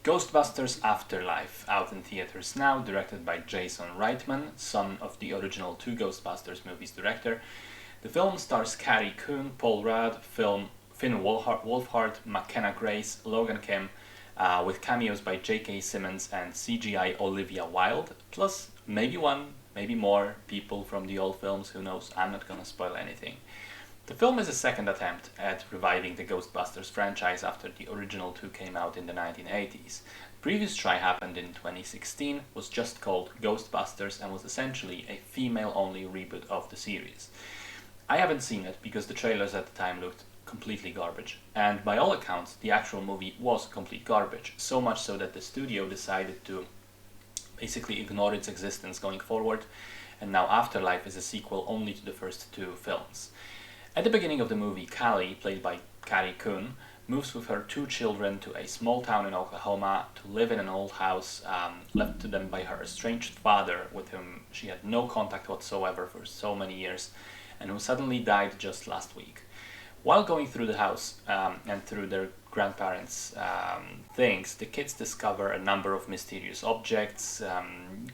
Ghostbusters Afterlife, out in theaters now, directed by Jason Reitman, son of the original two Ghostbusters movies director. The film stars Carrie Coon, Paul Rudd, Finn Wolfhard, McKenna Grace, Logan Kim, with cameos by J.K. Simmons and CGI Olivia Wilde, plus maybe one, maybe more people from the old films, who knows, I'm not gonna spoil anything. The film is a second attempt at reviving the Ghostbusters franchise after the original two came out in the 1980s. The previous try happened in 2016, was just called Ghostbusters and was essentially a female-only reboot of the series. I haven't seen it because the trailers at the time looked completely garbage, and by all accounts the actual movie was complete garbage, so much so that the studio decided to basically ignore its existence going forward, and now Afterlife is a sequel only to the first two films. At the beginning of the movie, Callie, played by Carrie Coon, moves with her two children to a small town in Oklahoma to live in an old house left to them by her estranged father, with whom she had no contact whatsoever for so many years, and who suddenly died just last week. While going through the house and through their grandparents' things, the kids discover a number of mysterious objects,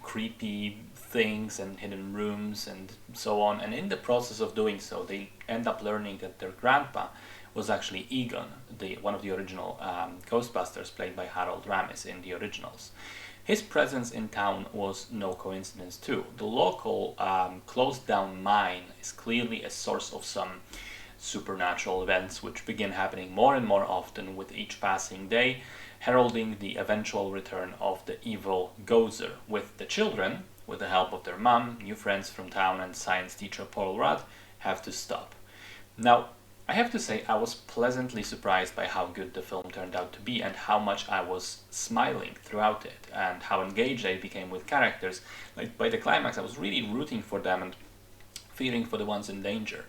creepy things and hidden rooms and so on, and in the process of doing so they end up learning that their grandpa was actually Egon, one of the original Ghostbusters, played by Harold Ramis in the originals. His presence in town was no coincidence too. The local closed down mine is clearly a source of some supernatural events which begin happening more and more often with each passing day, heralding the eventual return of the evil Gozer, with the children, with the help of their mom, new friends from town, and science teacher Paul Rudd, have to stop. Now, I have to say I was pleasantly surprised by how good the film turned out to be and how much I was smiling throughout it and how engaged I became with characters. Like, by the climax I was really rooting for them and fearing for the ones in danger.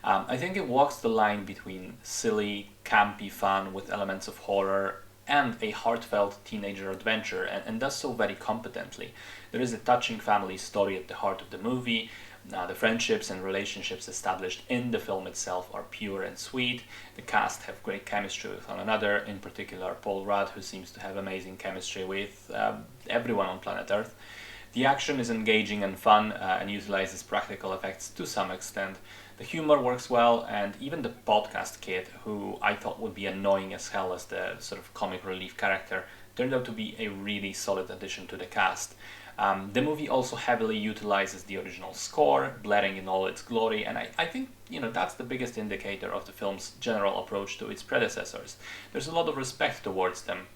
I think it walks the line between silly, campy fun with elements of horror and a heartfelt teenager adventure, and does so very competently. There is a touching family story at the heart of the movie. The friendships and relationships established in the film itself are pure and sweet. The cast have great chemistry with one another, in particular Paul Rudd, who seems to have amazing chemistry with everyone on planet Earth. The action is engaging and fun and utilizes practical effects to some extent. The humor works well, and even the podcast kid, who I thought would be annoying as hell as the sort of comic relief character, turned out to be a really solid addition to the cast. The movie also heavily utilizes the original score, blaring in all its glory, and I think that's the biggest indicator of the film's general approach to its predecessors. There's a lot of respect towards them,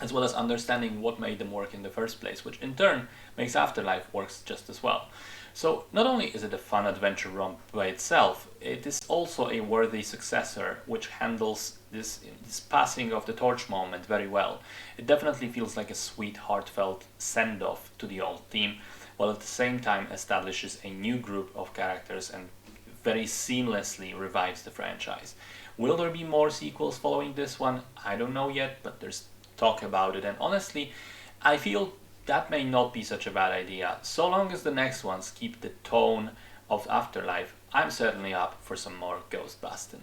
as well as understanding what made them work in the first place, which in turn makes Afterlife works just as well. So not only is it a fun adventure romp by itself, it is also a worthy successor which handles this passing of the torch moment very well. It definitely feels like a sweet, heartfelt send-off to the old team, while at the same time establishes a new group of characters and very seamlessly revives the franchise. Will there be more sequels following this one? I don't know yet, but there's talk about it, and honestly, I feel that may not be such a bad idea. So long as the next ones keep the tone of Afterlife, I'm certainly up for some more Ghostbusting.